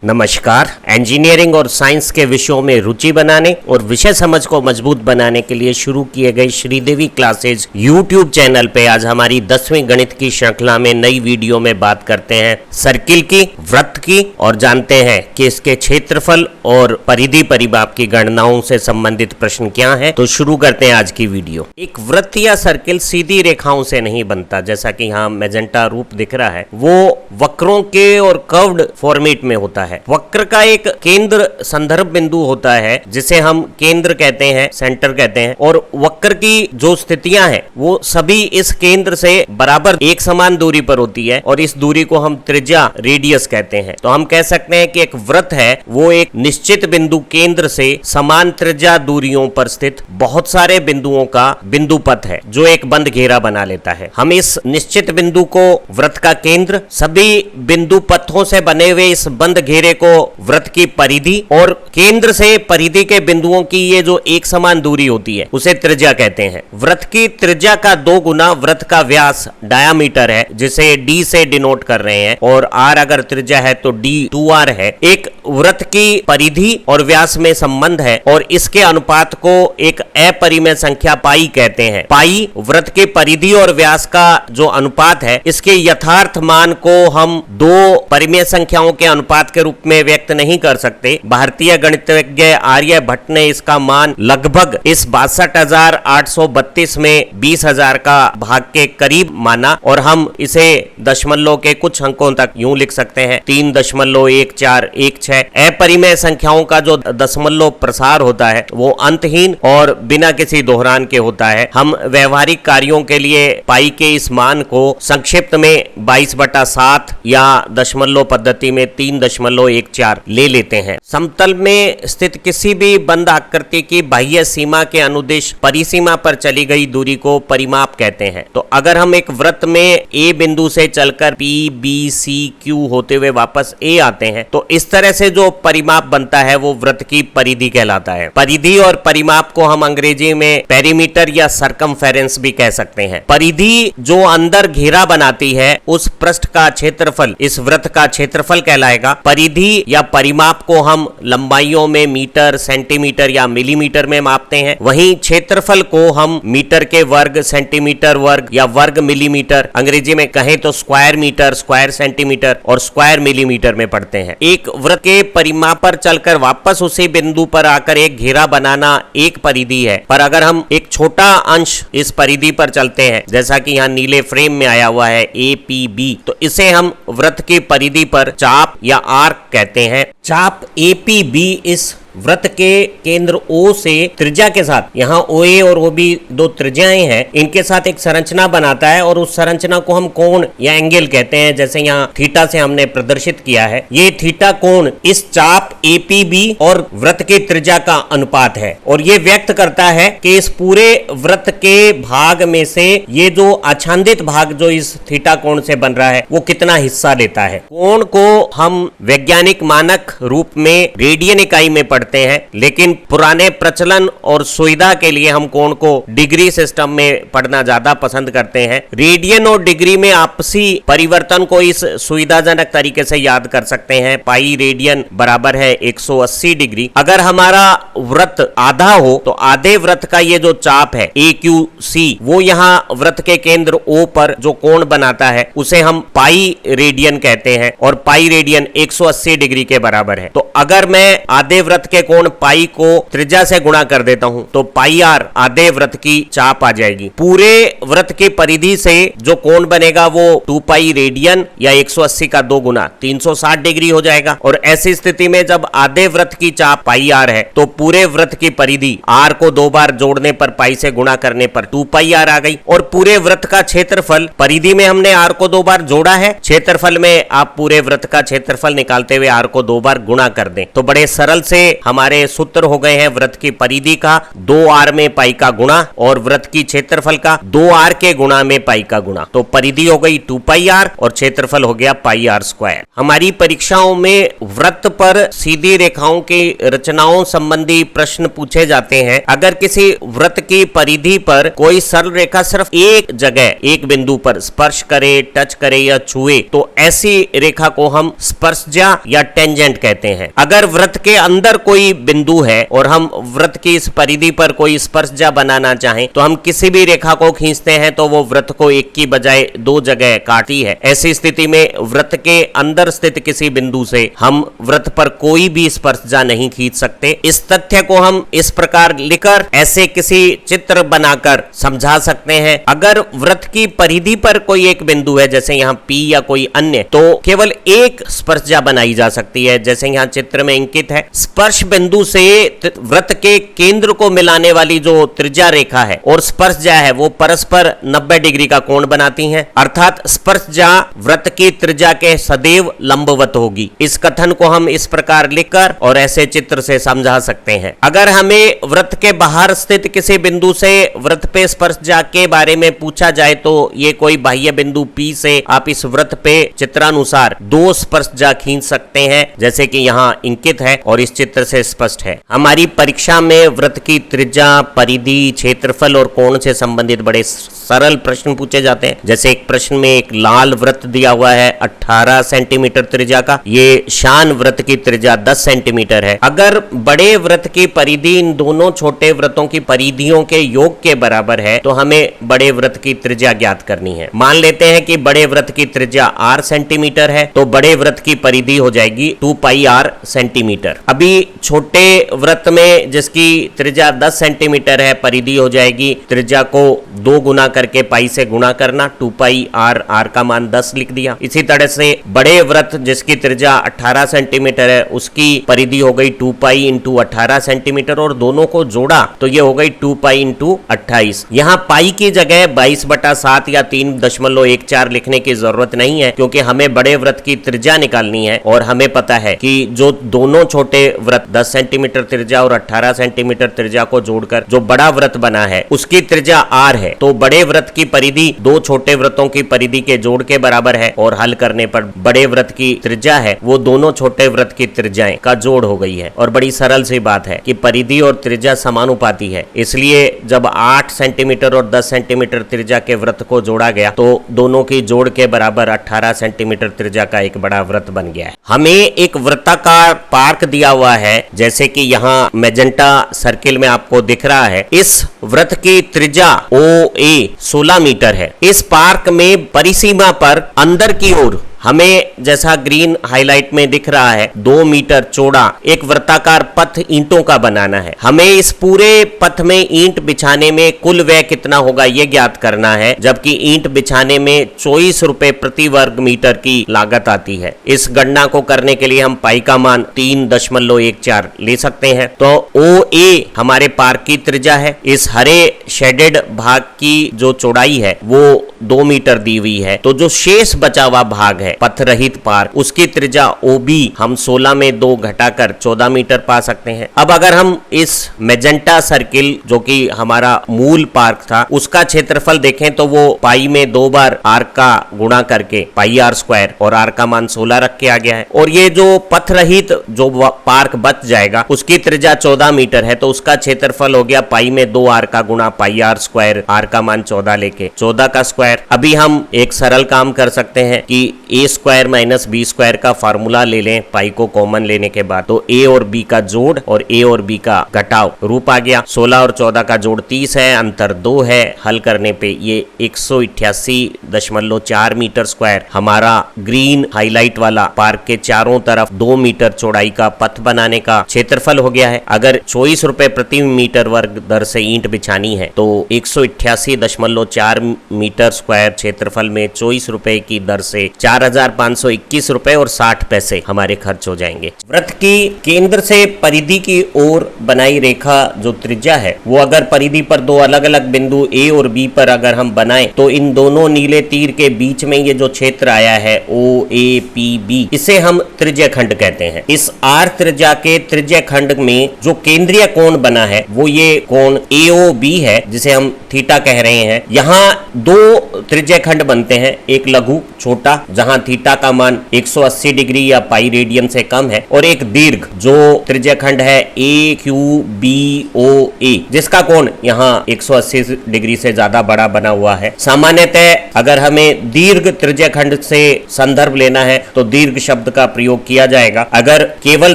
नमस्कार। इंजीनियरिंग और साइंस के विषयों में रुचि बनाने और विषय समझ को मजबूत बनाने के लिए शुरू किए गए श्रीदेवी क्लासेज यूट्यूब चैनल पे आज हमारी 10वीं गणित की श्रृंखला में नई वीडियो में बात करते हैं सर्किल की, वृत्त की और जानते हैं कि इसके क्षेत्रफल और परिधि परिमाप की गणनाओं से संबंधित प्रश्न क्या है। तो शुरू करते हैं आज की वीडियो। एक वृत्त या सर्किल सीधी रेखाओं से नहीं बनता, जैसा कि यहाँ मैजेंटा रूप दिख रहा है, वो वक्रों के और कर्व्ड फॉर्मेट में होता है। वक्र का एक केंद्र संदर्भ बिंदु होता है जिसे हम केंद्र कहते हैं, सेंटर कहते हैं, और वक्र की जो स्थितियां हैं वो सभी इस केंद्र से बराबर एक समान दूरी पर होती है और इस दूरी को हम त्रिज्या, रेडियस कहते हैं। तो हम कह सकते हैं कि एक वृत्त है वो एक निश्चित बिंदु केंद्र से समान त्रिज्या दूरियों पर स्थित बहुत सारे बिंदुओं का बिंदु पथ है जो एक बंद घेरा बना लेता है। हम इस निश्चित बिंदु को वृत्त का केंद्र, सभी बिंदु पथों से बने हुए इस बंद घेरे को वृत्त की परिधि और केंद्र से परिधि के बिंदुओं की ये जो एक समान दूरी होती है उसे त्रिज्या कहते हैं। वृत्त की त्रिज्या का 2 गुना वृत्त का व्यास डायामीटर है जिसे d से डिनोट कर रहे हैं, और r अगर त्रिज्या है तो d 2r है। एक वृत्त की परिधि और व्यास में संबंध है और इसके अनुपात को एक अपरिमेय संख्या पाई कहते हैं। पाई वृत्त की परिधि और व्यास का जो अनुपात है, इसके यथार्थ मान को हम 2 परिमेय संख्याओं के अनुपात के रूप में व्यक्त नहीं कर सकते। भारतीय गणितज्ञ आर्यभट्ट ने इसका मान लगभग इस 62,832 में 20,000 का भाग के करीब माना, और हम इसे दशमलव के कुछ अंकों तक यूं लिख सकते हैं 3.1416। अपरिमेय संख्याओं का जो दशमलव प्रसार होता है वो अंतहीन और बिना किसी दोहरान के होता है। हम व्यवहारिक कार्यों के लिए पाई के इस मान को संक्षिप्त में 22/7 या दशमलव पद्धति में 3.14 ले लेते हैं। समतल में स्थित किसी भी बंद आकृति की बाह्य सीमा के अनुदिश परिसीमा पर चली गई दूरी को परिमाप कहते हैं। तो अगर हम एक वृत्त में ए बिंदु से चलकर P, B, C, Q होते हुए वापस A आते हैं तो इस तरह से जो परिमाप बनता है वो वृत्त की परिधि कहलाता है। परिधि और परिमाप को हम अंग्रेजी में पेरीमीटर या सरकमफेरेंस भी कह सकते हैं। परिधि जो अंदर घेरा बनाती है उस पृष्ठ का क्षेत्रफल इस वृत्त का क्षेत्रफल कहलाएगा। परिधि या परिमाप को हम लंबाइयों में मीटर, सेंटीमीटर या मिलीमीटर में मापते हैं। वहीं क्षेत्रफल को हम मीटर के वर्ग, सेंटीमीटर वर्ग या वर्ग मिलीमीटर, अंग्रेजी में कहें तो स्क्वायर मीटर, स्क्वायर सेंटीमीटर और स्क्वायर मिलीमीटर में पढ़ते हैं। एक वृत्त के परिमाप पर चलकर वापस उसी बिंदु पर आकर एक घेरा बनाना एक परिधि है, पर अगर हम एक छोटा अंश इस परिधि पर चलते हैं, जैसा कि यहाँ नीले फ्रेम में आया हुआ है APB, तो इसे हम वृत्त की परिधि पर चाप या आर्क कहते हैं। चाप APB इस वृत्त के केंद्र O से त्रिज्या के साथ, यहाँ OA और OB 2 त्रिज्याएं हैं, इनके साथ एक संरचना बनाता है और उस संरचना को हम कोण या एंगल कहते हैं, जैसे यहाँ थीटा से हमने प्रदर्शित किया है। ये थीटा कोण इस चाप APB और वृत्त की त्रिज्या का अनुपात है और ये व्यक्त करता है कि इस पूरे वृत्त के भाग में से ये जो आच्छादित भाग जो इस थीटा कोण से बन रहा है वो कितना हिस्सा लेता है। कोण को हम वैज्ञानिक मानक रूप में रेडियन इकाई में पढ़ते हैं, लेकिन पुराने प्रचलन और सुविधा के लिए हम कोण को डिग्री सिस्टम में पढ़ना ज्यादा पसंद करते हैं। रेडियन और डिग्री में आपसी परिवर्तन को इस सुविधाजनक तरीके से याद कर सकते हैं। पाई रेडियन बराबर है 180 डिग्री। अगर हमारा वृत्त आधा हो तो आधे वृत्त का ये जो चाप है AQC वो यहाँ वृत्त के केंद्र O पर जो कोण बनाता है उसे हम पाई रेडियन कहते हैं, और पाई रेडियन 180 डिग्री के बराबर है। तो अगर मैं आधे वृत्त के कोण पाई को त्रिज्या से गुणा कर देता हूं तो पाई आर आधे वृत्त की चाप आ जाएगी। पूरे वृत्त की परिधि से जो कोण बनेगा वो 2 पाई रेडियन या 180 का 2 गुना 360 डिग्री हो जाएगा। और ऐसी स्थिति में जब आधे वृत्त की चाप पाई आर है तो पूरे वृत्त की परिधि आर को 2 बार जोड़ने पर पाई से गुणा करने पर 2 पाई आर आ गई। और पूरे वृत्त का क्षेत्रफल, परिधि में हमने आर को 2 बार जोड़ा है, क्षेत्रफल में आप पूरे वृत्त का क्षेत्रफल निकालते हुए आर को 2 बार गुणा कर दें तो बड़े सरल से हमारे सूत्र हो गए हैं वृत्त की परिधि का 2r में पाई का गुणा और वृत्त की क्षेत्रफल का 2r के गुणा में पाई का गुणा। तो परिधि हो गई 2πr और क्षेत्रफल हो गया πr²। हमारी परीक्षाओं में वृत्त पर सीधी रेखाओं की रचनाओं संबंधी प्रश्न पूछे जाते हैं। अगर किसी वृत्त की परिधि पर कोई सरल रेखा सिर्फ एक जगह एक बिंदु पर स्पर्श करे, टच करे या छुए तो ऐसी रेखा को हम स्पर्शज्या या टेंजेंट कहते हैं। अगर वृत्त के अंदर कोई बिंदु है और हम वृत्त की इस परिधि पर कोई स्पर्शज्या बनाना चाहें तो हम किसी भी रेखा को खींचते हैं तो वो वृत्त को एक की बजाय दो जगह काटती है। ऐसी स्थिति में वृत्त के अंदर स्थित किसी बिंदु से हम वृत्त पर कोई भी स्पर्शज्या नहीं खींच सकते। इस तथ्य को हम इस प्रकार लिखकर ऐसे किसी चित्र बनाकर समझा सकते हैं। अगर वृत्त की परिधि पर कोई एक बिंदु है जैसे यहाँ P या कोई अन्य तो केवल एक स्पर्शज्या बनाई जा सकती है जैसे यहाँ चित्र में अंकित है। स्पर्श बिंदु से वृत्त के केंद्र को मिलाने वाली जो त्रिज्या रेखा है और स्पर्शज्या है वो परस्पर 90 डिग्री का कोण बनाती हैं, अर्थात स्पर्शज्या वृत्त की त्रिज्या के सदैव लंबवत होगी। इस कथन को हम इस प्रकार लिखकर और ऐसे चित्र से समझा सकते हैं। अगर हमें वृत्त के बाहर स्थित किसी बिंदु से वृत्त पे स्पर्शज्या के बारे में पूछा जाए तो ये कोई बाह्य बिंदु P से आप इस वृत्त पे चित्रानुसार दो स्पर्शज्या खींच सकते हैं जैसे कि यहाँ अंकित है और इस चित्र से स्पष्ट है। हमारी परीक्षा में वृत्त की त्रिज्या, परिधि, क्षेत्रफल और कोण से संबंधित बड़े सरल प्रश्न पूछे जाते हैं। जैसे एक प्रश्न में एक लाल वृत्त दिया हुआ है 18 सेंटीमीटर त्रिज्या का, ये शान वृत्त की त्रिज्या 10 सेंटीमीटर है। अगर बड़े वृत्त की परिधि इन दोनों छोटे वृत्तों की परिधियों के योग के बराबर है तो हमें बड़े वृत्त की त्रिज्या ज्ञात करनी है। मान लेते हैं कि बड़े वृत्त की त्रिज्या r सेंटीमीटर है तो बड़े वृत्त की परिधि हो जाएगी 2πr सेंटीमीटर। अभी छोटे वृत्त में जिसकी त्रिज्या 10 सेंटीमीटर है परिधि हो जाएगी, त्रिज्या को 2 गुना करके पाई से गुणा करना, 2πr, r का मान 10 लिख दिया। इसी तरह से बड़े वृत्त जिसकी त्रिज्या 18 सेंटीमीटर है उसकी परिधि हो गई 2π × 18 सेंटीमीटर और दोनों को जोड़ा तो ये हो गई 2π × 28। यहाँ पाई की जगह 22/7 या 3.14 लिखने की जरूरत नहीं है क्योंकि हमें बड़े वृत्त की त्रिज्या निकालनी है और हमें पता है कि जो दोनों छोटे वृत्त 10 सेंटीमीटर त्रिज्या और 18 सेंटीमीटर त्रिज्या को जोड़कर जो बड़ा वृत्त बना है उसकी त्रिज्या r है। तो बड़े वृत्त की परिधि दो छोटे वृत्तों की परिधि के जोड़ के बराबर है और हल करने पर बड़े वृत्त की त्रिज्या है वो दोनों छोटे वृत्त की त्रिज्याएं का जोड़ हो गई है। और बड़ी सरल सी बात है कि परिधि और त्रिज्या समानुपाती है, इसलिए जब 8 सेंटीमीटर और 10 सेंटीमीटर त्रिज्या के वृत्त को जोड़ा गया तो दोनों की जोड़ के बराबर 18 सेंटीमीटर त्रिज्या का एक बड़ा वृत्त बन गया है। हमें एक वृत्ताकार पार्क दिया हुआ है जैसे कि यहाँ मैजेंटा सर्किल में आपको दिख रहा है। इस वृत्त की त्रिज्या OA 16 मीटर है। इस पार्क में परिसीमा पर अंदर की ओर हमें जैसा ग्रीन हाईलाइट में दिख रहा है 2 मीटर चौड़ा एक वृत्ताकार पथ ईंटों का बनाना है। हमें इस पूरे पथ में ईंट बिछाने में कुल व्यय कितना होगा ये ज्ञात करना है, जबकि ईंट बिछाने में 24 रुपए प्रति वर्ग मीटर की लागत आती है। इस गणना को करने के लिए हम पाई का मान 3.14 ले सकते हैं। तो OA हमारे पार्क की त्रिज्या है। इस हरे शेडेड भाग की जो चौड़ाई है वो 2 मीटर दी हुई है। तो जो शेष बचा हुआ भाग है पथ रहित पार्क उसकी त्रिज्या OB हम 16 में 2 घटाकर 14 मीटर पा सकते हैं। अब अगर हम इस मैजेंटा सर्किल जो कि हमारा मूल पार्क था उसका क्षेत्रफल देखें तो वो पाई में 2 बार r का गुणा करके πr² और r का मान 16 रख के आ गया है। और ये जो पथ रहित जो पार्क बच जाएगा उसकी त्रिज्या 14 मीटर है तो उसका क्षेत्रफल हो गया पाई में 2r का गुणा πr², r का मान 14 लेके 14 का स्क्वायर। अभी हम एक सरल काम कर सकते हैं कि a² - b² का फार्मूला ले लें पाई को कॉमन लेने के बाद। तो a और b का जोड़ और a और b का घटाव रूप आ गया। 16 और 14 का जोड़ 30 है, अंतर 2 है। हल करने पे ये 188.4 मीटर स्क्वायर हमारा ग्रीन हाईलाइट वाला पार्क के चारों तरफ 2 मीटर चौड़ाई का पथ बनाने का क्षेत्रफल हो गया है। अगर 24 रुपए प्रति मीटर वर्ग दर से ईंट बिछानी है तो 188.4 मीटर स्क्वायर क्षेत्रफल में 24 रुपए की दर से 4 4,521 रुपए और 60 पैसे हमारे खर्च हो जाएंगे। वृत्त की केंद्र से परिधि की ओर बनाई रेखा जो त्रिज्या है वो अगर परिधि पर दो अलग अलग बिंदु ए और बी पर अगर हम बनाएं तो इन दोनों नीले तीर के बीच में ये जो क्षेत्र आया है ओ ए पी बी, इसे हम त्रिज्य खंड कहते हैं। इस आर त्रिज्या के त्रिज्य खंड में जो केंद्रीय कोण बना है वो ये कोण AOB है जिसे हम थीटा कह रहे हैं। यहाँ दो त्रिज्य खंड बनते हैं, एक लघु छोटा जहां थीटा का मान 180 डिग्री या पाई रेडियन से कम है, और एक दीर्घ जो त्रिज्य खंड है AQBOA जिसका कोण यहाँ 180 डिग्री से ज्यादा बड़ा बना हुआ है। सामान्यतः अगर हमें दीर्घ त्रिज्य खंड से संदर्भ लेना है तो दीर्घ शब्द का प्रयोग किया जाएगा। अगर केवल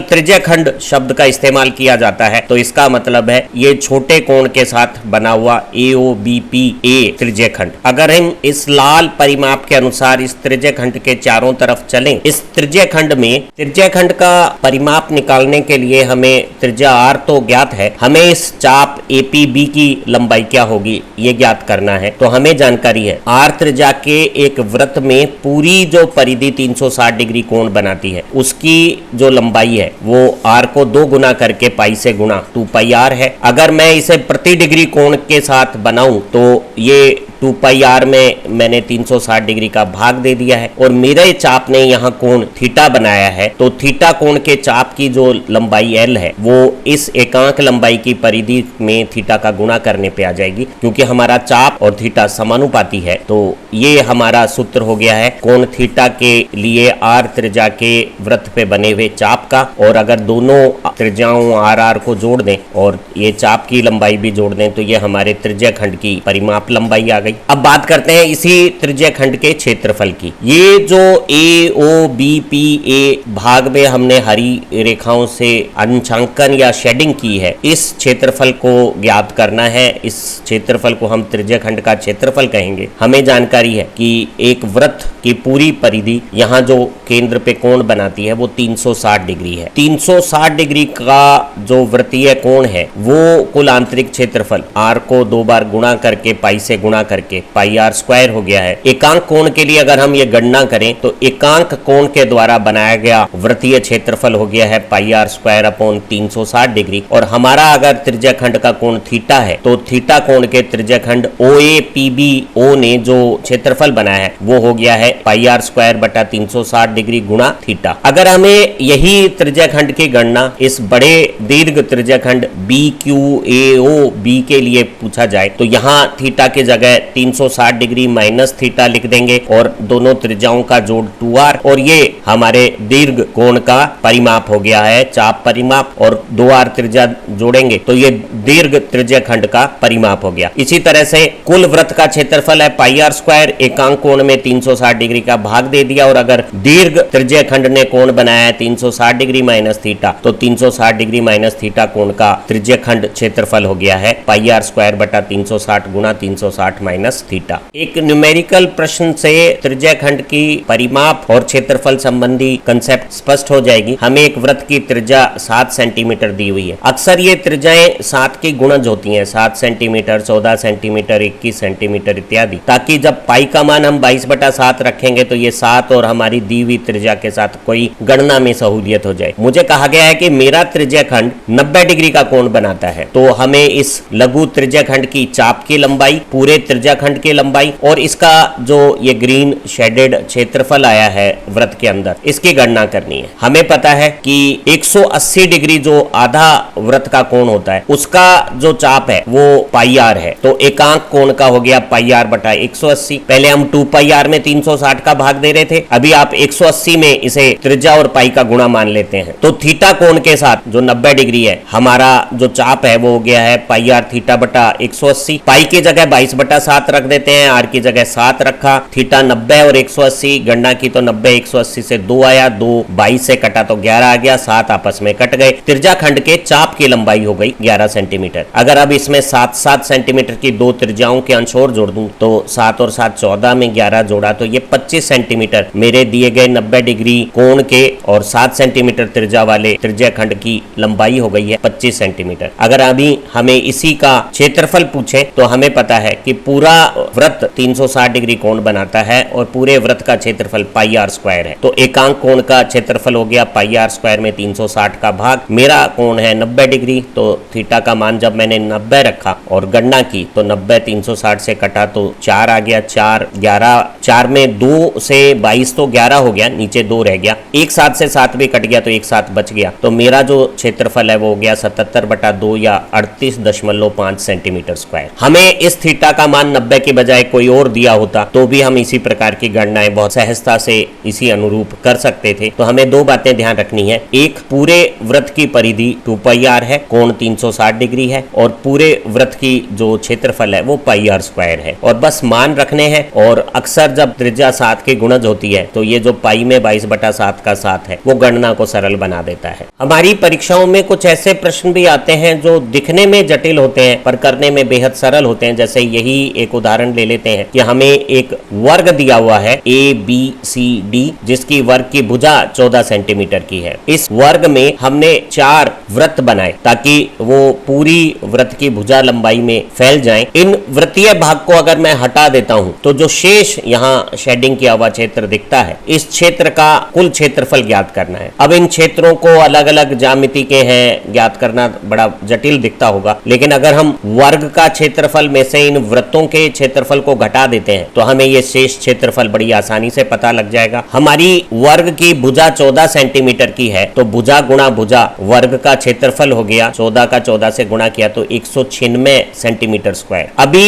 त्रिज्य खंड शब्द का इस्तेमाल किया जाता है तो इसका मतलब है ये छोटे कोण के साथ बना हुआ AOBPA त्रिज्य खंड। अगर हम इस लाल परिमाप के अनुसार इस त्रिज्य खंड के चारों तरफ चलें, इस त्रिज्य खंड में त्रिज्य खंड का परिमाप निकालने के लिए हमें त्रिज्या R तो ज्ञात है, हमें इस चाप APB की लंबाई क्या होगी ये ज्ञात करना है। तो हमें जानकारी है R त्रिज्या के एक वृत्त में पूरी जो परिधि 360 डिग्री कोण बनाती है उसकी जो लंबाई है वो R को 2 गुना करके पाई से गुणा 2 पाई R है। अगर मैं इसे प्रति डिग्री कोण के साथ बनाऊं तो ये 2 पाई R में मैंने 360 डिग्री का भाग दे दिया है, और मेरे चाप ने यहाँ कोण थीटा बनाया है तो थीटा कोण के चाप की जो लंबाई L है वो इस एकांक लंबाई की परिधि में थीटा का गुणा करने पे आ जाएगी। क्योंकि हमारा चाप और थीटा समानुपाती है तो ये हमारा सूत्र हो गया है कोण थीटा के लिए R त्रिज्या के वृत्त पे बने हुए चाप का। और अगर दोनों त्रिज्याओं R को जोड़ दें और ये चाप की लंबाई भी जोड़ दें तो ये हमारे त्रिज्या खंड की परिमाप लंबाई आ गई। अब बात करते हैं इसी त्रिज्य खंड के क्षेत्रफल की। ये जो AOBPA भाग में हमने हरी रेखाओं से अंशांकन या शेडिंग की है, इस क्षेत्रफल को ज्ञात करना है। इस क्षेत्रफल को हम त्रिज्य खंड का क्षेत्रफल कहेंगे। हमें जानकारी है कि एक वृत्त की पूरी परिधि यहाँ जो केंद्र पे कोण बनाती है वो 360 डिग्री है। 360 डिग्री का जो वृत्तीय कोण है वो कुल आंतरिक क्षेत्रफल R को 2 बार गुणा करके पाई से गुणा करके पाई R स्क्वायर हो गया है। एकांक कोण के लिए अगर हम ये गणना करें तो एकांक कोण के द्वारा बनाया गया वृत्तीय क्षेत्रफल हो गया है पाई R स्क्वायर अपॉन 360 डिग्री। और हमारा अगर त्रिज्य खंड का कोण थीटा है तो थीटा कोण के त्रिज्य खंड OAPBO ने जो क्षेत्रफल बनाया है वो हो गया है पाई R स्क्वायर बटा 360 डिग्री गुणा थीटा। अगर हमें यही त्रिज्य खंड की गणना इस बड़े दीर्घ त्रिज्य खंड BQAOB के लिए पूछा जाए तो यहाँ थीटा की जगह 360 डिग्री माइनस थीटा लिख देंगे और दोनों त्रिज्याओं का जोड़ 2R, और ये हमारे दीर्घ कोण का परिमाप हो गया है, चाप परिमाप, और 2R त्रिज्या जोड़ेंगे तो ये दीर्घ त्रिज्य खंड का परिमाप हो गया। इसी तरह से कुल वृत्त का क्षेत्रफल है पाई R स्क्वायर, एकांक कोण में 360 डिग्री का भाग दे दिया, और अगर दीर्घ त्रिज्य खंड ने कोण बनाया है 360 डिग्री माइनस थीटा तो 360 डिग्री माइनस थीटा कोण का त्रिज्य खंड क्षेत्रफल हो गया है पाई R स्क्वायर बटा 360 गुणा 360 माइनस थीटा। एक न्यूमेरिकल प्रश्न से त्रिज्य खंड की परिमाप और क्षेत्रफल संबंधी कंसेप्ट स्पष्ट हो जाएगी। हमें एक वृत्त की त्रिज्या 7 सेंटीमीटर दी हुई है। अक्सर ये त्रिज्याएं 7 की गुणज होती हैं, 7 सेंटीमीटर, 14 सेंटीमीटर, 21 सेंटीमीटर इत्यादि, ताकि जब पाई का मान हम 22/7 रखेंगे तो ये 7 और हमारी दी हुई त्रिज्या के साथ कोई गणना में सहूलियत हो जाए। मुझे कहा गया है कि मेरा त्रिज्य खंड 90 डिग्री का कोण बनाता है, तो हमें इस लघु त्रिज्य खंड की चाप की लंबाई, पूरे त्रिज्या खंड की लंबाई और इसका जो ये ग्रीन शेडेड क्षेत्रफल आया है वृत्त के अंदर, इसकी गणना करनी है। हमें पता है कि 180 डिग्री जो आधा वृत्त का कोण होता है उसका जो चाप है वो पाई R है, तो एकांक कोण का हो गया पाई R बटा 180। पहले हम 2 पाई R में 360 का भाग दे रहे थे, अभी आप 180 में इसे त्रिज्या और पाई का गुणा मान लेते हैं। तो थीटा कोण के साथ जो 90 डिग्री है, हमारा जो चाप है वो हो गया है पाई R थीटा बटा 180। पाई की जगह 22/7 रख देते हैं, R की जगह 7 रखा, थीटा 90 और 180 गणना की तो 90 180 से 2 आया, 2 22 से कटा तो 11 आ गया, 7 आपस में कट गए। त्रिज्या खंड के चाप की लंबाई हो गई 11 सेंटीमीटर। अगर अब इसमें 7-7 सेंटीमीटर की दो त्रिज्याओं के अंश और जोड़ दूं तो 7 और 7 14 में 11 जोड़ा तो ये 25 सेंटीमीटर मेरे दिए गए 90 डिग्री कोण के और 7 सेंटीमीटर त्रिज्या वाले त्रिज्या खंड की लंबाई हो गई है 25 सेंटीमीटर। अगर अभी हमें इसी का क्षेत्रफल पूछे तो हमें पता है कि पूरा वृत्त 360 डिग्री कोण बनाता है और पूरे वृत्त का क्षेत्रफल पाई आर स्क्वायर है। तो एकांक कोण का क्षेत्रफल हो गया पाई आर स्क्वायर में 360 का भाग, मेरा कोण है 90 डिग्री, तो थीटा का मान जब मैंने 90 रखा और गणना की तो 90 360 से कटा तो 4 आ गया, 4 11, 4 में 2 से 22 तो 11 हो गया, नीचे 2 रह गया, एक 7 से 7 भी कट गया तो एक 7 बच गया। तो मेरा जो क्षेत्रफल है वो हो गया 77/2 या 38.5 सेंटीमीटर स्क्वायर। हमें इस थीटा का मान 90 के बजाय कोई और दिया होता तो भी हम इसी प्रकार की गणनाएं बहुत सहजता से इसी अनुरूप कर सकते थे। तो हमें दो बातें ध्यान रखनी है, एक पूरे वृत्त की परिधि 2 पाई आर है, कोण 360 डिग्री है और पूरे वृत्त की जो क्षेत्रफल है वो पाई आर स्क्वायर है, और बस मान रखने हैं। और अक्सर जब त्रिज्या 7 की गुणज होती है तो ये जो पाई में 22/7 का 7 है वो गणना को सरल बना देता है। हमारी परीक्षाओं में कुछ ऐसे प्रश्न भी आते हैं जो दिखने में जटिल होते हैं पर करने में बेहद सरल होते हैं। जैसे यही एक उदाहरण ले लेते हैं कि हमें एक वर्ग दिया हुआ है ABCD जिसकी वर्ग की भुजा 14 सेंटीमीटर की है। इस वर्ग में हमने 4 वृत्त बनाए ताकि वो पूरी वृत्त की भुजा लंबाई में फैल जाएं। इन वृत्तीय भाग को अगर मैं हटा देता हूं तो जो शेष यहाँ शेडिंग किया हुआ क्षेत्र दिखता है, इस क्षेत्र का कुल क्षेत्रफल ज्ञात करना है। अब इन क्षेत्रों को अलग अलग ज्यामिति के हैं, ज्ञात करना बड़ा जटिल दिखता होगा, लेकिन अगर हम वर्ग का क्षेत्रफल में से इन वृत्तों के क्षेत्रफल को घटा देते हैं तो हमें ये शेष क्षेत्रफल बड़ी आसानी से पता लग जाएगा। हमारी वर्ग की भुजा 14 सेंटीमीटर की है तो भुजा गुणा भुजा वर्ग का क्षेत्रफल हो गया, 14 का 14 से गुणा किया तो 196 सेंटीमीटर स्क्वायर। अभी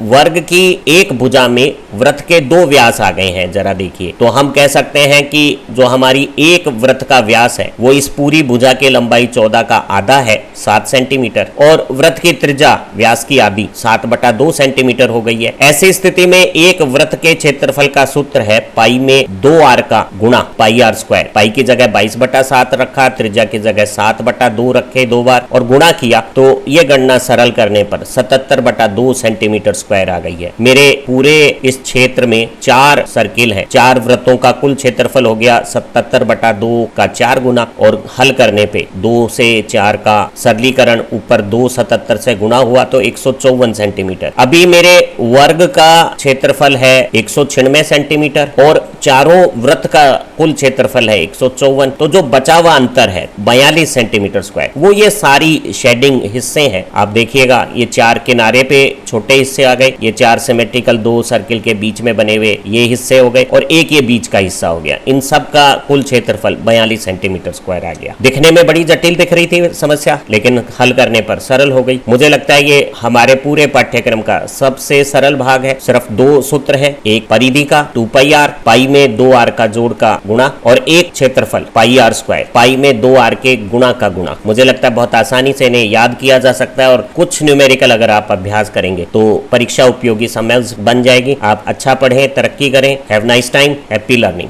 वर्ग की एक भुजा में वृत्त के 2 व्यास आ गए हैं, जरा देखिए। तो हम कह सकते हैं कि जो हमारी एक वृत्त का व्यास है वो इस पूरी भुजा की लंबाई 14 का आधा है 7 सेंटीमीटर, और वृत्त की त्रिज्या व्यास की आधी 7/2 सेंटीमीटर हो गई है। ऐसी स्थिति में एक वृत्त के क्षेत्रफल का सूत्र है पाई में 2r का गुणा पाई आर स्क्वायर। पाई की जगह 22/7 रखा, त्रिज्या की जगह 7/2 रखे 2 बार और गुणा किया तो ये गणना सरल करने पर 77/2 सेंटीमीटर स्क्वायर आ गई है। मेरे पूरे इस क्षेत्र में 4 सर्किल है, 4 वृत्तों का कुल क्षेत्रफल हो गया 77/2 का 4 गुना, और हल करने पे 2 से 4 का सरलीकरण ऊपर 2 77 से गुणा हुआ तो 154 सेंटीमीटर। अभी मेरे वर्ग का क्षेत्रफल है 196 सेंटीमीटर और चारों वृत्त का कुल क्षेत्रफल है 154, तो जो बचा हुआ अंतर है 42 सेंटीमीटर स्क्वायर, वो ये सारी शेडिंग हिस्से हैं। आप देखिएगा ये 4 किनारे पे छोटे हिस्से आ गए, ये 4 सिमेट्रिकल 2 सर्किल के बीच में बने हुए ये हिस्से हो गए और एक ये बीच का हिस्सा हो गया। इन सब का कुल क्षेत्रफल 42 सेंटीमीटर स्क्वायर आ गया। दिखने में बड़ी जटिल दिख रही थी समस्या, लेकिन हल करने पर सरल हो गई। मुझे लगता है ये हमारे पूरे पाठ्यक्रम का सबसे सरल भाग है। सिर्फ 2 सूत्र हैं, एक परिधि का 2 पाई आर, पाई में 2r का जोड़ का गुणा, और एक क्षेत्रफल पाई आर स्क्वायर, पाई में 2r के गुणा का गुणा। मुझे लगता है बहुत आसानी से इन्हें याद किया जा सकता है और कुछ न्यूमेरिकल अगर आप अभ्यास करेंगे तो परीक्षा उपयोगी समझ बन जाएगी। आप अच्छा पढ़ें, तरक्की करें। Have nice time, happy learning.